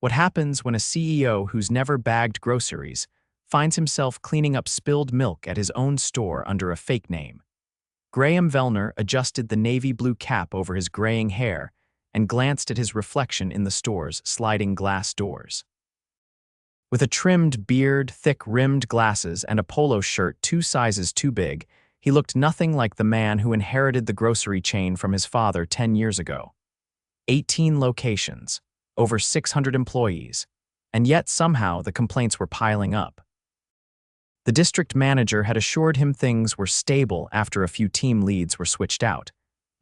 What happens when a CEO who's never bagged groceries finds himself cleaning up spilled milk at his own store under a fake name? Graham Vellner adjusted the navy blue cap over his graying hair and glanced at his reflection in the store's sliding glass doors. With a trimmed beard, thick-rimmed glasses, and a polo shirt 2 sizes too big, he looked nothing like the man who inherited the grocery chain from his father 10 years ago. 18 locations, over 600 employees, and yet somehow the complaints were piling up. The district manager had assured him things were stable after a few team leads were switched out,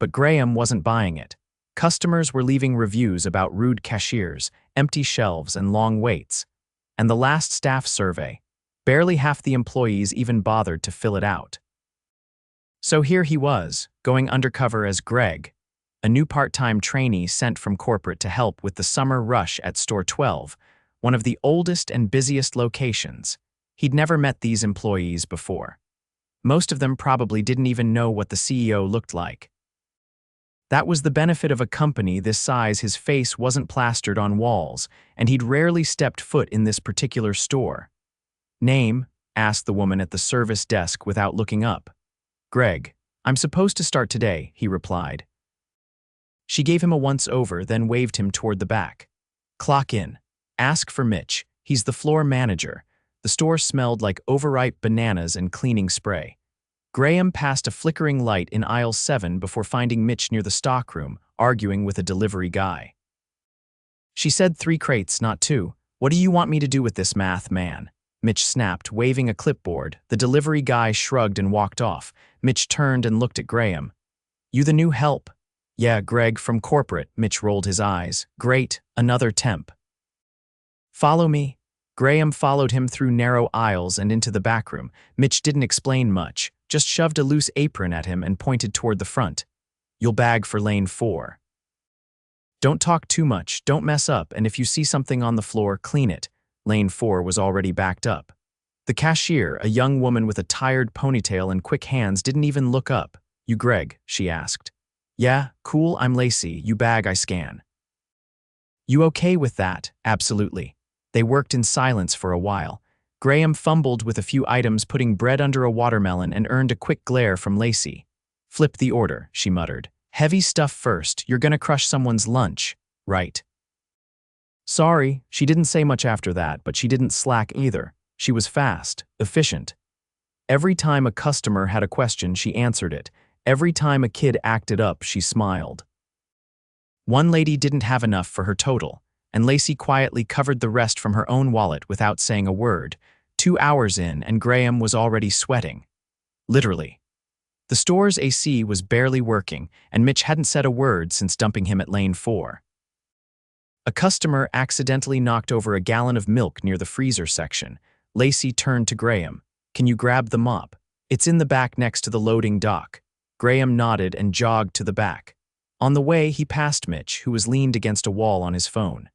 but Graham wasn't buying it. Customers were leaving reviews about rude cashiers, empty shelves, and long waits. And the last staff survey, barely half the employees even bothered to fill it out. So here he was, going undercover as Greg, a new part-time trainee sent from corporate to help with the summer rush at Store 12, one of the oldest and busiest locations. He'd never met these employees before. Most of them probably didn't even know what the CEO looked like. That was the benefit of a company this size. His face wasn't plastered on walls, and he'd rarely stepped foot in this particular store. "Name?" asked the woman at the service desk without looking up. "Greg. I'm supposed to start today," he replied. She gave him a once-over, then waved him toward the back. "Clock in. Ask for Mitch. He's the floor manager." The store smelled like overripe bananas and cleaning spray. Graham passed a flickering light in aisle 7 before finding Mitch near the stockroom, arguing with a delivery guy. "She said 3 crates, not 2. What do you want me to do with this math, man?" Mitch snapped, waving a clipboard. The delivery guy shrugged and walked off. Mitch turned and looked at Graham. "You the new help?" "Yeah, Greg, from corporate." Mitch rolled his eyes. "Great, another temp." "Follow me." Graham followed him through narrow aisles and into the back room. Mitch didn't explain much, just shoved a loose apron at him and pointed toward the front. "You'll bag for lane 4. Don't talk too much, don't mess up, and if you see something on the floor, clean it." Lane 4 was already backed up. The cashier, a young woman with a tired ponytail and quick hands, didn't even look up. "You Greg?" she asked. "Yeah, cool, I'm Lacey. You bag, I scan." "You okay with that?" "Absolutely." They worked in silence for a while. Graham fumbled with a few items, putting bread under a watermelon, and earned a quick glare from Lacey. "Flip the order," she muttered. "Heavy stuff first. You're gonna crush someone's lunch, right?" "Sorry." She didn't say much after that, but she didn't slack either. She was fast, efficient. Every time a customer had a question, she answered it. Every time a kid acted up, she smiled. One lady didn't have enough for her total, and Lacey quietly covered the rest from her own wallet without saying a word. 2 hours in, and Graham was already sweating. Literally. The store's AC was barely working, and Mitch hadn't said a word since dumping him at lane 4. A customer accidentally knocked over a gallon of milk near the freezer section. Lacey turned to Graham. "Can you grab the mop? It's in the back next to the loading dock." Graham nodded and jogged to the back. On the way, he passed Mitch, who was leaned against a wall on his phone.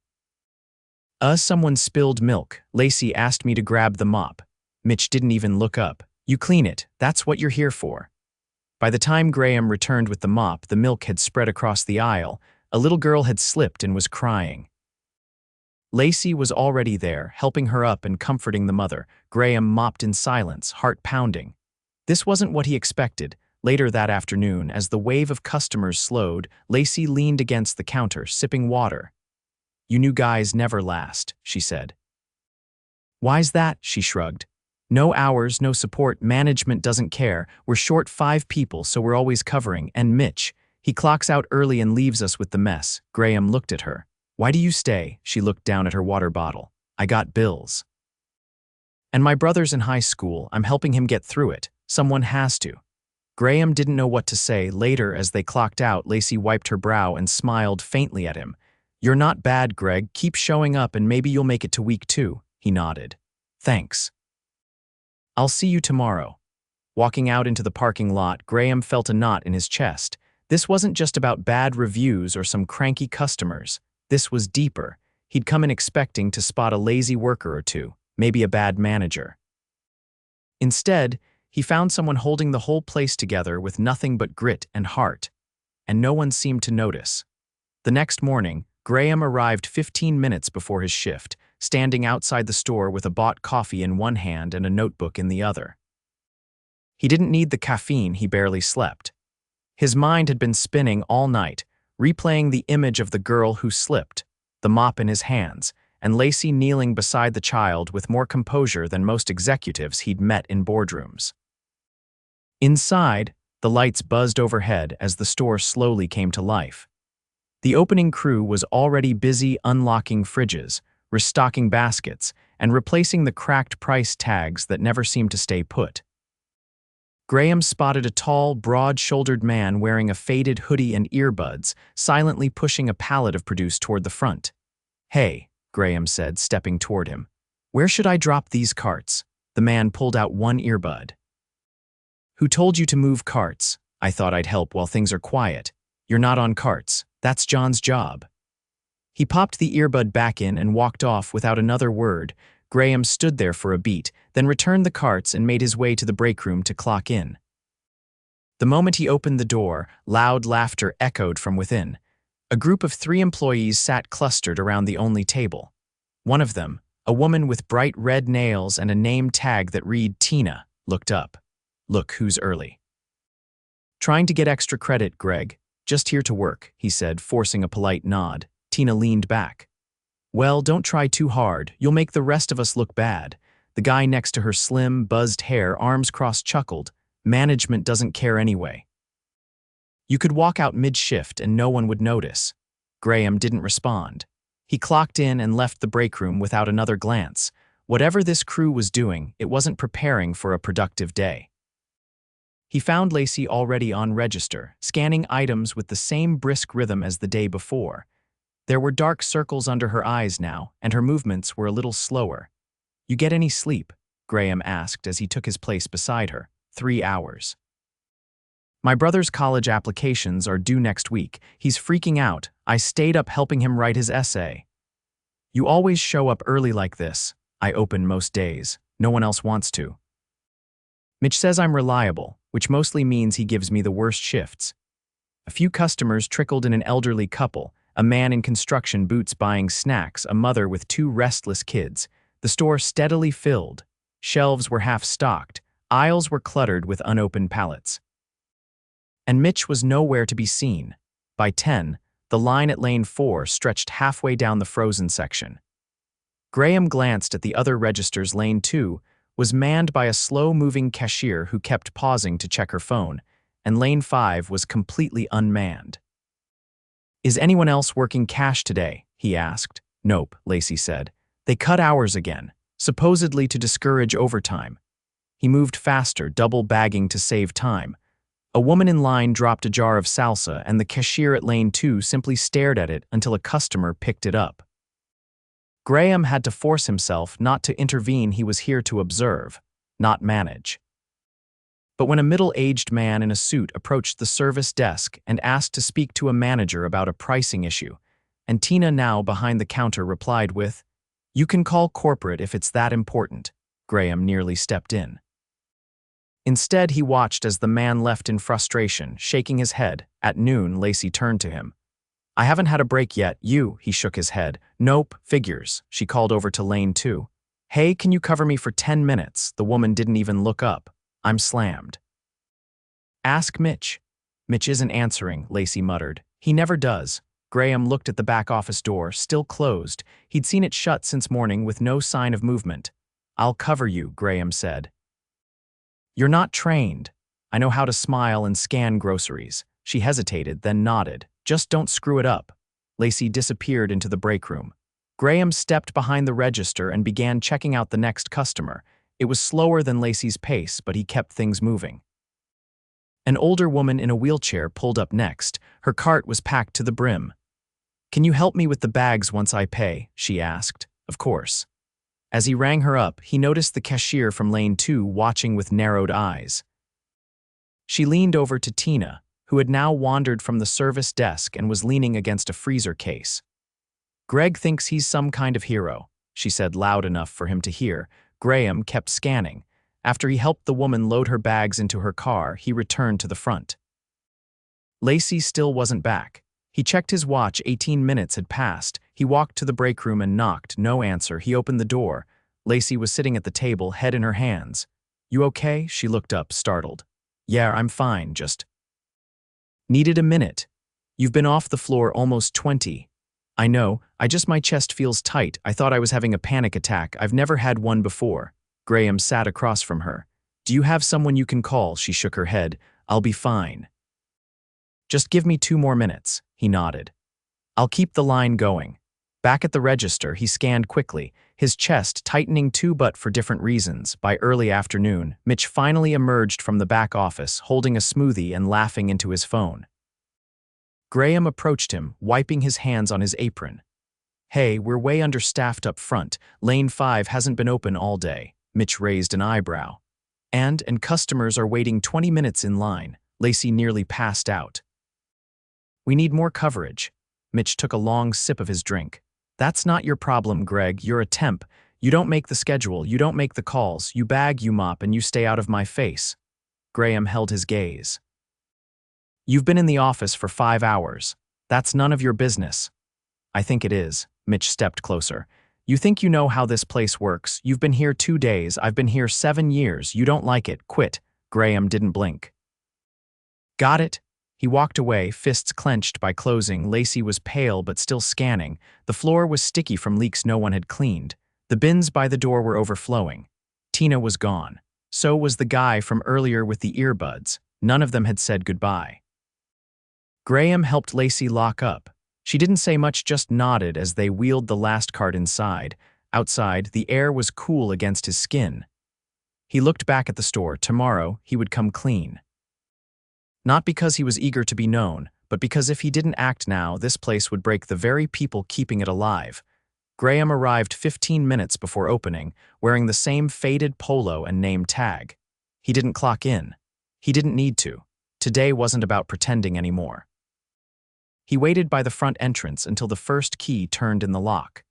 Someone spilled milk. Lacey asked me to grab the mop." Mitch didn't even look up. "You clean it. That's what you're here for." By the time Graham returned with the mop, the milk had spread across the aisle. A little girl had slipped and was crying. Lacey was already there, helping her up and comforting the mother. Graham mopped in silence, heart pounding. This wasn't what he expected. Later that afternoon, as the wave of customers slowed, Lacey leaned against the counter, sipping water. "You new guys never last," she said. "Why's that?" she shrugged. "No hours, no support, management doesn't care. We're short 5 people, so we're always covering. And Mitch, he clocks out early and leaves us with the mess." Graham looked at her. "Why do you stay?" She looked down at her water bottle. "I got bills. And my brother's in high school. I'm helping him get through it. Someone has to." Graham didn't know what to say. Later, as they clocked out, Lacey wiped her brow and smiled faintly at him. "You're not bad, Greg. Keep showing up and maybe you'll make it to week 2. He nodded. "Thanks. I'll see you tomorrow." Walking out into the parking lot, Graham felt a knot in his chest. This wasn't just about bad reviews or some cranky customers. This was deeper. He'd come in expecting to spot a lazy worker or two, maybe a bad manager. Instead, he found someone holding the whole place together with nothing but grit and heart, and no one seemed to notice. The next morning, Graham arrived 15 minutes before his shift, standing outside the store with a bought coffee in one hand and a notebook in the other. He didn't need the caffeine, he barely slept. His mind had been spinning all night, replaying the image of the girl who slipped, the mop in his hands, and Lacey kneeling beside the child with more composure than most executives he'd met in boardrooms. Inside, the lights buzzed overhead as the store slowly came to life. The opening crew was already busy unlocking fridges, restocking baskets, and replacing the cracked price tags that never seemed to stay put. Graham spotted a tall, broad-shouldered man wearing a faded hoodie and earbuds, silently pushing a pallet of produce toward the front. "Hey," Graham said, stepping toward him. "Where should I drop these carts?" The man pulled out one earbud. "Who told you to move carts? I thought I'd help while things are quiet. You're not on carts. That's John's job." He popped the earbud back in and walked off without another word. Graham stood there for a beat, then returned the carts and made his way to the break room to clock in. The moment he opened the door, loud laughter echoed from within. A group of 3 employees sat clustered around the only table. One of them, a woman with bright red nails and a name tag that read Tina, looked up. "Look who's early." "Trying to get extra credit, Greg. Just here to work," he said, forcing a polite nod. Tina leaned back. "Well, don't try too hard. You'll make the rest of us look bad." The guy next to her slim, buzzed hair, arms crossed, chuckled. "Management doesn't care anyway. You could walk out mid-shift and no one would notice." Graham didn't respond. He clocked in and left the break room without another glance. Whatever this crew was doing, it wasn't preparing for a productive day. He found Lacey already on register, scanning items with the same brisk rhythm as the day before. There were dark circles under her eyes now, and her movements were a little slower. "You get any sleep?" Graham asked as he took his place beside her. 3 hours. "My brother's college applications are due next week. He's freaking out. I stayed up helping him write his essay." "You always show up early like this." "I open most days. No one else wants to." "Mitch says I'm reliable, which mostly means he gives me the worst shifts." A few customers trickled in: an elderly couple, a man in construction boots buying snacks, a mother with 2 restless kids. The store steadily filled. Shelves were half-stocked. Aisles were cluttered with unopened pallets. And Mitch was nowhere to be seen. By 10, the line at lane 4 stretched halfway down the frozen section. Graham glanced at the other registers. Lane 2 was manned by a slow-moving cashier who kept pausing to check her phone, and lane 5 was completely unmanned. "Is anyone else working cash today?" he asked. "Nope," Lacey said. "They cut hours again, supposedly to discourage overtime." He moved faster, double-bagging to save time. A woman in line dropped a jar of salsa, and the cashier at lane 2 simply stared at it until a customer picked it up. Graham had to force himself not to intervene. He was here to observe, not manage. But when a middle-aged man in a suit approached the service desk and asked to speak to a manager about a pricing issue, and Tina, now behind the counter, replied with, "You can call corporate if it's that important," Graham nearly stepped in. Instead, he watched as the man left in frustration, shaking his head. At noon, Lacey turned to him. "I haven't had a break yet. You," he shook his head. "Nope, figures." She called over to lane 2. "Hey, can you cover me for 10 minutes? The woman didn't even look up. "I'm slammed." "Ask Mitch." "Mitch isn't answering," Lacey muttered. "He never does." Graham looked at the back office door, still closed. He'd seen it shut since morning with no sign of movement. "I'll cover you," Graham said. "You're not trained." "I know how to smile and scan groceries." She hesitated, then nodded. "Just don't screw it up." Lacey disappeared into the break room. Graham stepped behind the register and began checking out the next customer. It was slower than Lacey's pace, but he kept things moving. An older woman in a wheelchair pulled up next. Her cart was packed to the brim. "Can you help me with the bags once I pay?" she asked. "Of course." As he rang her up, he noticed the cashier from lane 2 watching with narrowed eyes. She leaned over to Tina, who had now wandered from the service desk and was leaning against a freezer case. "Greg thinks he's some kind of hero," she said loud enough for him to hear. Graham kept scanning. After he helped the woman load her bags into her car, he returned to the front. Lacey still wasn't back. He checked his watch. 18 minutes had passed. He walked to the break room and knocked. No answer. He opened the door. Lacey was sitting at the table, head in her hands. "You okay?" She looked up, startled. "Yeah, I'm fine, just needed a minute. You've been off the floor almost 20. I know, my chest feels tight. I thought I was having a panic attack. I've never had one before." Graham sat across from her. "Do you have someone you can call?" She shook her head. "I'll be fine. Just give me 2 more minutes." He nodded. "I'll keep the line going." Back at the register, he scanned quickly, his chest tightening too, but for different reasons. By early afternoon, Mitch finally emerged from the back office, holding a smoothie and laughing into his phone. Graham approached him, wiping his hands on his apron. "Hey, we're way understaffed up front. Lane 5 hasn't been open all day." Mitch raised an eyebrow. And customers are waiting 20 minutes in line." Lacey nearly passed out. "We need more coverage." Mitch took a long sip of his drink. "That's not your problem, Greg. You're a temp. You don't make the schedule, you don't make the calls, you bag, you mop, and you stay out of my face." Graham held his gaze. "You've been in the office for 5 hours. That's none of your business." "I think it is." Mitch stepped closer. "You think you know how this place works. You've been here 2 days, I've been here 7 years. You don't like it, quit." Graham didn't blink. "Got it?" He walked away, fists clenched by closing. Lacey was pale but still scanning. The floor was sticky from leaks no one had cleaned. The bins by the door were overflowing. Tina was gone. So was the guy from earlier with the earbuds. None of them had said goodbye. Graham helped Lacey lock up. She didn't say much, just nodded as they wheeled the last cart inside. Outside, the air was cool against his skin. He looked back at the store. Tomorrow, he would come clean. Not because he was eager to be known, but because if he didn't act now, this place would break the very people keeping it alive. Graham arrived 15 minutes before opening, wearing the same faded polo and name tag. He didn't clock in. He didn't need to. Today wasn't about pretending anymore. He waited by the front entrance until the first key turned in the lock.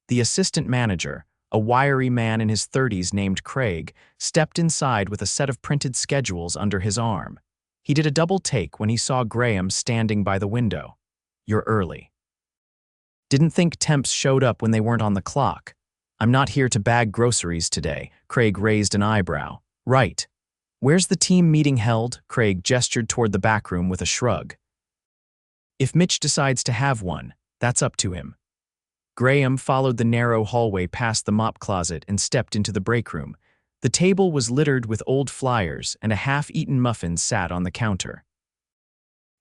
The assistant manager, a wiry man in his 30s named Craig, stepped inside with a set of printed schedules under his arm. He did a double take when he saw Graham standing by the window. "You're early." "Didn't think temps showed up when they weren't on the clock." "I'm not here to bag groceries today." Craig raised an eyebrow. "Right. Where's the team meeting held?" Craig gestured toward the back room with a shrug. "If Mitch decides to have one, that's up to him." Graham followed the narrow hallway past the mop closet and stepped into the break room. The table was littered with old flyers, and a half-eaten muffin sat on the counter.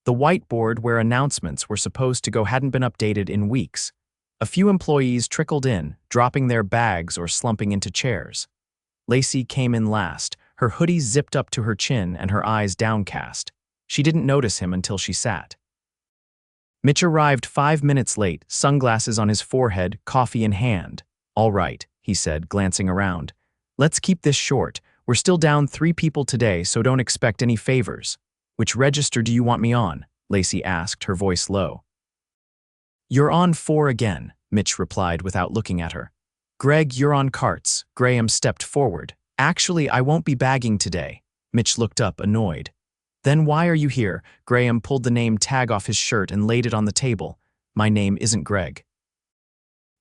The whiteboard where announcements were supposed to go hadn't been updated in weeks. A few employees trickled in, dropping their bags or slumping into chairs. Lacey came in last, her hoodie zipped up to her chin and her eyes downcast. She didn't notice him until she sat. Mitch arrived 5 minutes late, sunglasses on his forehead, coffee in hand. "All right," he said, glancing around. "Let's keep this short. We're still down 3 people today, so don't expect any favors." "Which register do you want me on?" Lacey asked, her voice low. "You're on 4 again," Mitch replied without looking at her. "Greg, you're on carts." Graham stepped forward. "Actually, I won't be bagging today." Mitch looked up, annoyed. "Then why are you here?" Graham pulled the name tag off his shirt and laid it on the table. "My name isn't Greg.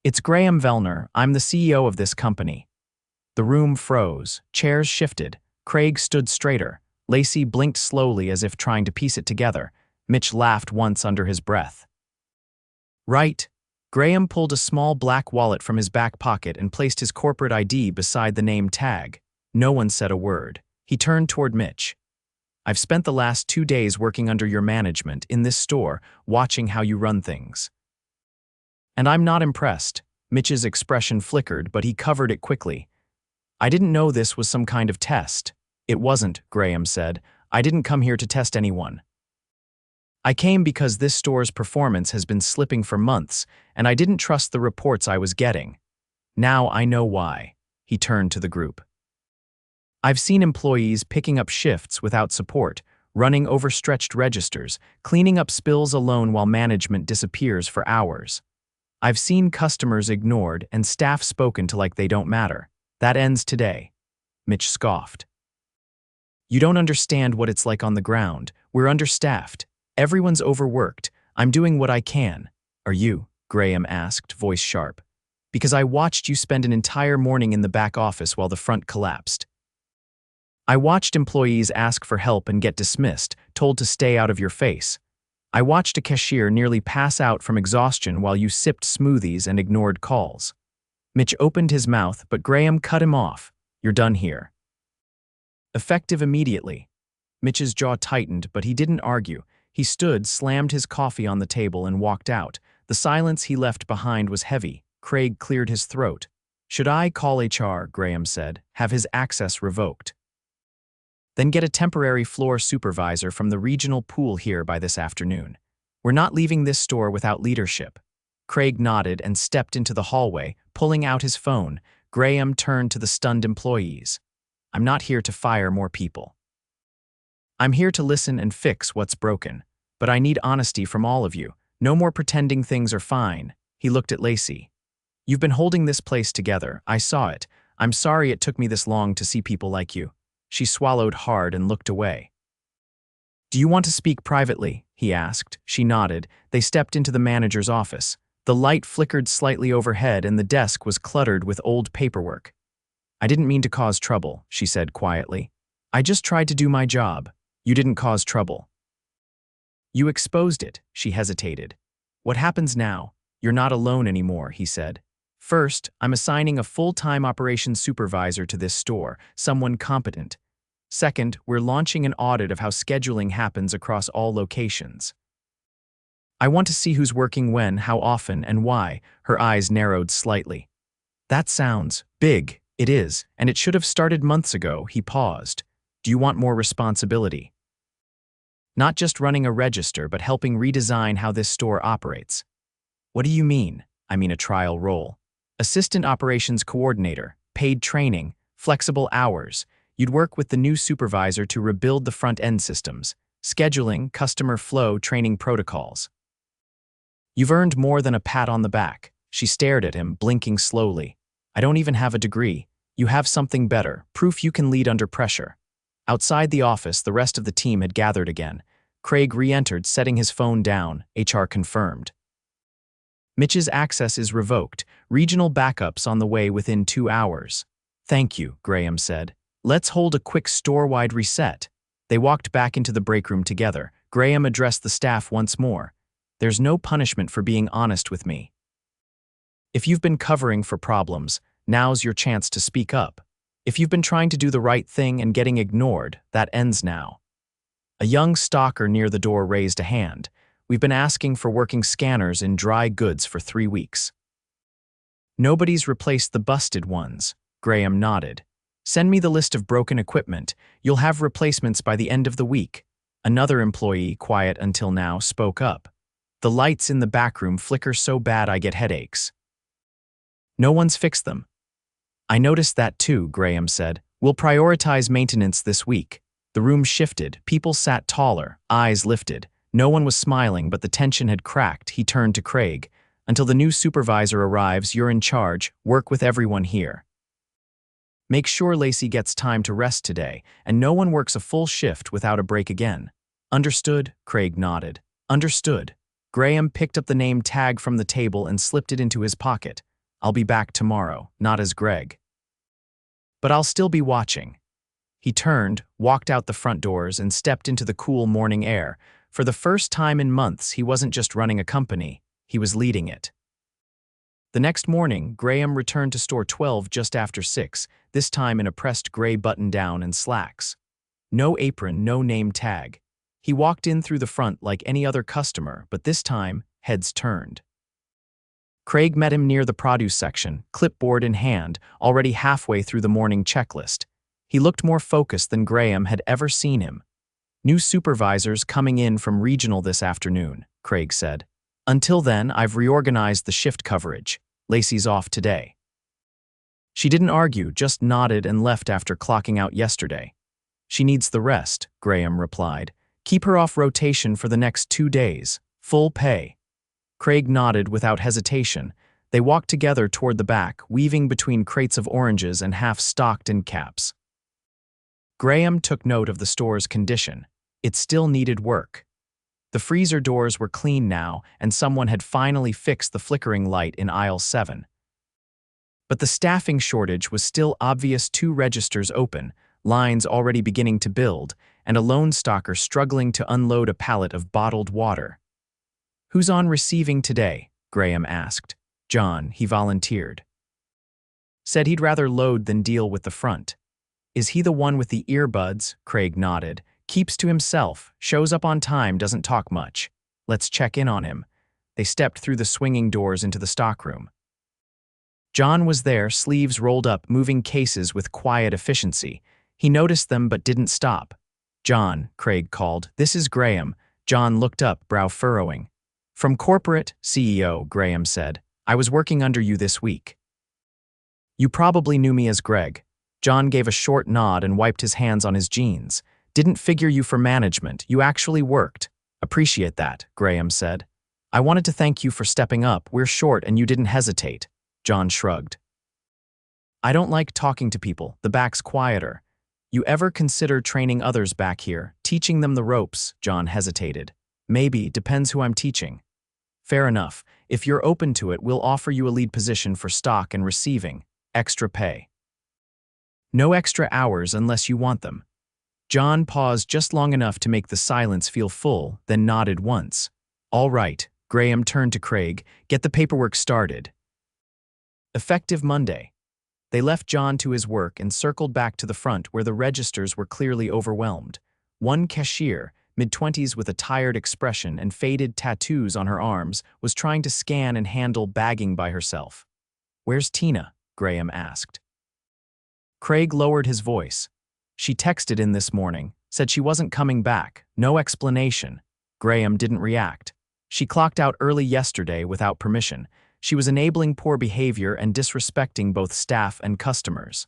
It's Graham Vellner. I'm the CEO of this company." The room froze. Chairs shifted. Craig stood straighter. Lacey blinked slowly as if trying to piece it together. Mitch laughed once under his breath. "Right." Graham pulled a small black wallet from his back pocket and placed his corporate ID beside the name tag. No one said a word. He turned toward Mitch. "I've spent the last 2 days working under your management in this store, watching how you run things. And I'm not impressed." Mitch's expression flickered, but he covered it quickly. "I didn't know this was some kind of test." "It wasn't," Graham said. "I didn't come here to test anyone. I came because this store's performance has been slipping for months, and I didn't trust the reports I was getting. Now I know why." He turned to the group. "I've seen employees picking up shifts without support, running overstretched registers, cleaning up spills alone while management disappears for hours. I've seen customers ignored and staff spoken to like they don't matter. That ends today." Mitch scoffed. "You don't understand what it's like on the ground. We're understaffed. Everyone's overworked. I'm doing what I can. Are you? Graham asked, voice sharp. Because I watched you spend an entire morning in the back office while the front collapsed. I watched employees ask for help and get dismissed, told to stay out of your face. I watched a cashier nearly pass out from exhaustion while you sipped smoothies and ignored calls. Mitch opened his mouth, but Graham cut him off. You're done here. Effective immediately. Mitch's jaw tightened, but he didn't argue. He stood, slammed his coffee on the table, and walked out. The silence he left behind was heavy. Craig cleared his throat. Should I call HR, Graham said, have his access revoked? Then get a temporary floor supervisor from the regional pool here by this afternoon. We're not leaving this store without leadership. Craig nodded and stepped into the hallway, pulling out his phone. Graham turned to the stunned employees. I'm not here to fire more people. I'm here to listen and fix what's broken. But I need honesty from all of you. No more pretending things are fine. He looked at Lacey. You've been holding this place together. I saw it. I'm sorry it took me this long to see people like you. She swallowed hard and looked away. Do you want to speak privately? He asked. She nodded. They stepped into the manager's office. The light flickered slightly overhead and the desk was cluttered with old paperwork. I didn't mean to cause trouble, she said quietly. I just tried to do my job. You didn't cause trouble. You exposed it, she hesitated. What happens now? You're not alone anymore, he said. First, I'm assigning a full-time operations supervisor to this store, someone competent. Second, we're launching an audit of how scheduling happens across all locations. I want to see who's working when, how often, and why. Her eyes narrowed slightly. That sounds big. It is, and it should have started months ago. He paused. Do you want more responsibility? Not just running a register, but helping redesign how this store operates. What do you mean? I mean a trial role. Assistant operations coordinator, paid training, flexible hours. You'd work with the new supervisor to rebuild the front-end systems, scheduling, customer flow, training protocols. You've earned more than a pat on the back. She stared at him, blinking slowly. I don't even have a degree. You have something better, proof you can lead under pressure. Outside the office, the rest of the team had gathered again. Craig re-entered, setting his phone down. HR confirmed. Mitch's access is revoked. Regional backups on the way within 2 hours. Thank you, Graham said. Let's hold a quick store-wide reset. They walked back into the break room together. Graham addressed the staff once more. There's no punishment for being honest with me. If you've been covering for problems, now's your chance to speak up. If you've been trying to do the right thing and getting ignored, that ends now. A young stalker near the door raised a hand. We've been asking for working scanners in dry goods for 3 weeks. Nobody's replaced the busted ones. Graham nodded. Send me the list of broken equipment. You'll have replacements by the end of the week. Another employee, quiet until now, spoke up. The lights in the back room flicker so bad I get headaches. No one's fixed them. I noticed that too, Graham said. We'll prioritize maintenance this week. The room shifted. People sat taller, eyes lifted. No one was smiling, but the tension had cracked. He turned to Craig. Until the new supervisor arrives, you're in charge. Work with everyone here. Make sure Lacey gets time to rest today, and no one works a full shift without a break again. Understood? Craig nodded. Understood. Graham picked up the name tag from the table and slipped it into his pocket. I'll be back tomorrow, not as Greg. But I'll still be watching. He turned, walked out the front doors, and stepped into the cool morning air. For the first time in months, he wasn't just running a company, he was leading it. The next morning, Graham returned to store 12 just after 6, this time in a pressed gray button-down and slacks. No apron, no name tag. He walked in through the front like any other customer, but this time, heads turned. Craig met him near the produce section, clipboard in hand, already halfway through the morning checklist. He looked more focused than Graham had ever seen him. New supervisors coming in from regional this afternoon, Craig said. Until then, I've reorganized the shift coverage. Lacey's off today. She didn't argue, just nodded and left after clocking out yesterday. She needs the rest, Graham replied. Keep her off rotation for the next 2 days. Full pay. Craig nodded without hesitation. They walked together toward the back, weaving between crates of oranges and half-stocked end caps. Graham took note of the store's condition. It still needed work. The freezer doors were clean now, and someone had finally fixed the flickering light in aisle 7. But the staffing shortage was still obvious. 2 registers open, lines already beginning to build, and a loan stalker struggling to unload a pallet of bottled water. "Who's on receiving today?" Graham asked. "John," he volunteered. "Said he'd rather load than deal with the front." "Is he the one with the earbuds?" Craig nodded. "Keeps to himself, shows up on time, doesn't talk much. Let's check in on him." They stepped through the swinging doors into the stockroom. John was there, sleeves rolled up, moving cases with quiet efficiency. He noticed them but didn't stop. "John," Craig called, "this is Graham." John looked up, brow furrowing. "From corporate, CEO," Graham said. "I was working under you this week." "You probably knew me as Greg." John gave a short nod and wiped his hands on his jeans. "Didn't figure you for management. You actually worked." "Appreciate that," Graham said. "I wanted to thank you for stepping up. We're short and you didn't hesitate." John shrugged. "I don't like talking to people. The back's quieter. You ever consider training others back here, teaching them the ropes?" John hesitated. "Maybe, depends who I'm teaching." "Fair enough. If you're open to it, we'll offer you a lead position for stock and receiving. Extra pay. No extra hours unless you want them." John paused just long enough to make the silence feel full, then nodded once. "All right." Graham turned to Craig. "Get the paperwork started." Effective Monday. They left John to his work and circled back to the front where the registers were clearly overwhelmed. One cashier, mid-20s with a tired expression and faded tattoos on her arms, was trying to scan and handle bagging by herself. "Where's Tina?" Graham asked. Craig lowered his voice. "She texted in this morning, said she wasn't coming back, no explanation." Graham didn't react. "She clocked out early yesterday without permission. She was enabling poor behavior and disrespecting both staff and customers.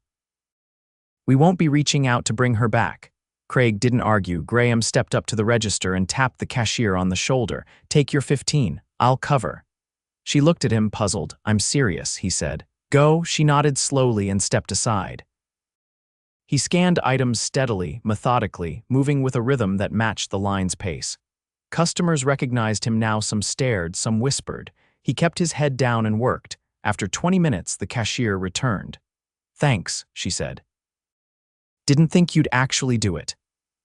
We won't be reaching out to bring her back." Craig didn't argue. Graham stepped up to the register and tapped the cashier on the shoulder. "Take your 15. I'll cover." She looked at him, puzzled. "I'm serious," he said. "Go." She nodded slowly and stepped aside. He scanned items steadily, methodically, moving with a rhythm that matched the line's pace. Customers recognized him now. Some stared, some whispered. He kept his head down and worked. After 20 minutes, the cashier returned. "Thanks," she said. "Didn't think you'd actually do it."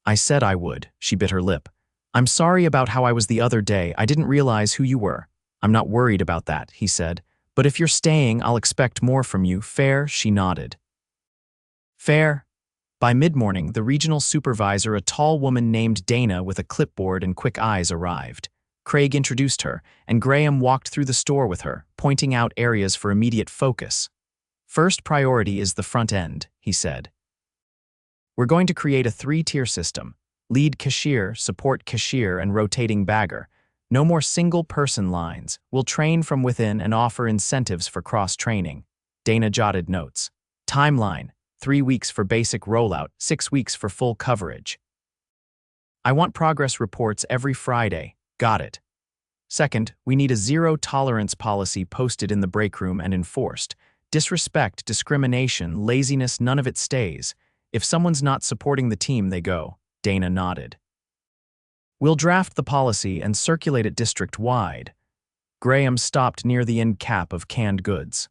"I said I would." She bit her lip. "I'm sorry about how I was the other day. I didn't realize who you were." "I'm not worried about that," he said. "But if you're staying, I'll expect more from you. Fair?" She nodded. "Fair." By mid-morning, the regional supervisor, a tall woman named Dana with a clipboard and quick eyes, arrived. Craig introduced her, and Graham walked through the store with her, pointing out areas for immediate focus. "First priority is the front end," he said. "We're going to create a 3-tier system: lead cashier, support cashier, and rotating bagger. No more single-person lines. We'll train from within and offer incentives for cross-training." Dana jotted notes. "Timeline: 3 weeks for basic rollout, 6 weeks for full coverage. I want progress reports every Friday." "Got it." "Second, we need a zero-tolerance policy posted in the break room and enforced. Disrespect, discrimination, laziness, none of it stays. If someone's not supporting the team, they go." Dana nodded. "We'll draft the policy and circulate it district-wide." Graham stopped near the end cap of canned goods.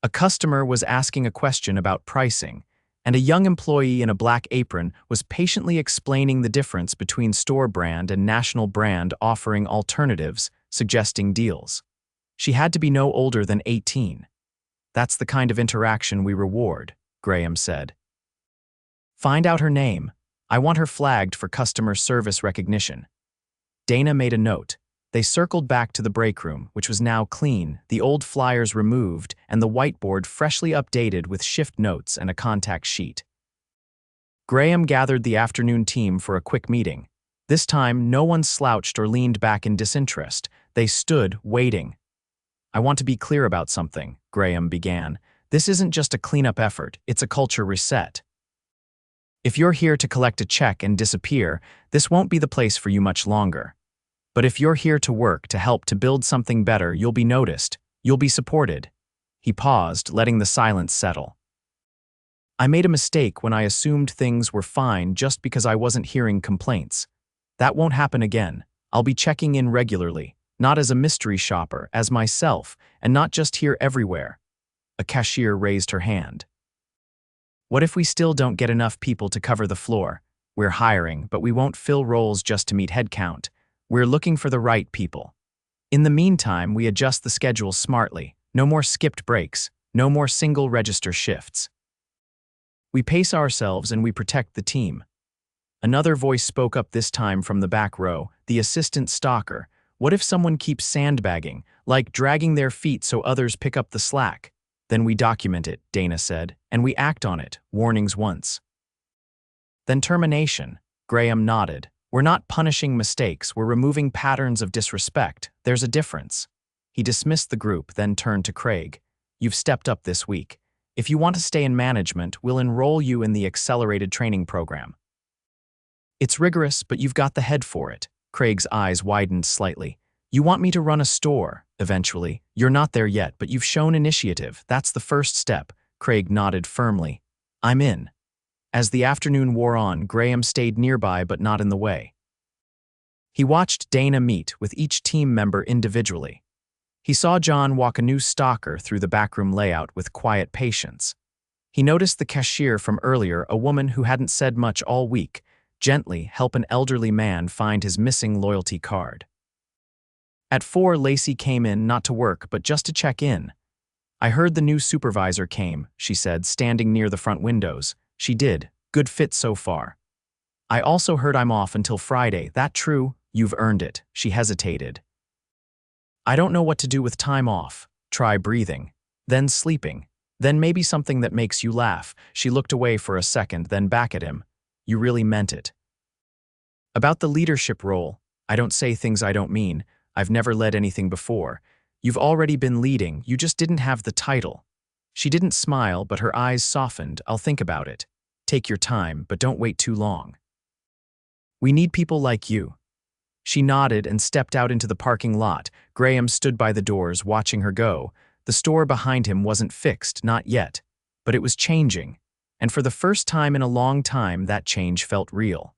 A customer was asking a question about pricing, and a young employee in a black apron was patiently explaining the difference between store brand and national brand, offering alternatives, suggesting deals. She had to be no older than 18. "That's the kind of interaction we reward," Graham said. "Find out her name. I want her flagged for customer service recognition." Dana made a note. They circled back to the break room, which was now clean, the old flyers removed, and the whiteboard freshly updated with shift notes and a contact sheet. Graham gathered the afternoon team for a quick meeting. This time, no one slouched or leaned back in disinterest. They stood, waiting. "I want to be clear about something," Graham began. "This isn't just a cleanup effort, it's a culture reset. If you're here to collect a check and disappear, this won't be the place for you much longer. But if you're here to work, to help, to build something better, you'll be noticed. You'll be supported." He paused, letting the silence settle. "I made a mistake when I assumed things were fine just because I wasn't hearing complaints. That won't happen again. I'll be checking in regularly, not as a mystery shopper, as myself, and not just here everywhere. A cashier raised her hand. What if we still don't get enough people to cover the floor? We're hiring, but we won't fill roles just to meet headcount. We're looking for the right people. In the meantime, we adjust the schedule smartly. No more skipped breaks, no more single register shifts. We pace ourselves and we protect the team. Another voice spoke up, this time from the back row, the assistant stalker. What if someone keeps sandbagging, like dragging their feet so others pick up the slack? Then we document it, Dana said, and we act on it, warnings once. Then termination, Graham nodded. We're not punishing mistakes, we're removing patterns of disrespect. There's a difference. He dismissed the group, then turned to Craig. You've stepped up this week. If you want to stay in management, we'll enroll you in the accelerated training program. It's rigorous, but you've got the head for it. Craig's eyes widened slightly. You want me to run a store, eventually. You're not there yet, but you've shown initiative. That's the first step. Craig nodded firmly. I'm in. As the afternoon wore on, Graham stayed nearby but not in the way. He watched Dana meet with each team member individually. He saw John walk a new stalker through the backroom layout with quiet patience. He noticed the cashier from earlier, a woman who hadn't said much all week, gently help an elderly man find his missing loyalty card. At 4, Lacey came in not to work but just to check in. I heard the new supervisor came, she said, standing near the front windows. She did. Good fit so far. I also heard I'm off until Friday. That true? You've earned it. She hesitated. I don't know what to do with time off. Try breathing. Then sleeping. Then maybe something that makes you laugh. She looked away for a second, then back at him. You really meant it. About the leadership role, I don't say things I don't mean. I've never led anything before. You've already been leading, you just didn't have the title. She didn't smile, but her eyes softened. I'll think about it. Take your time, but don't wait too long. We need people like you. She nodded and stepped out into the parking lot. Graham stood by the doors, watching her go. The store behind him wasn't fixed, not yet. But it was changing. And for the first time in a long time, that change felt real.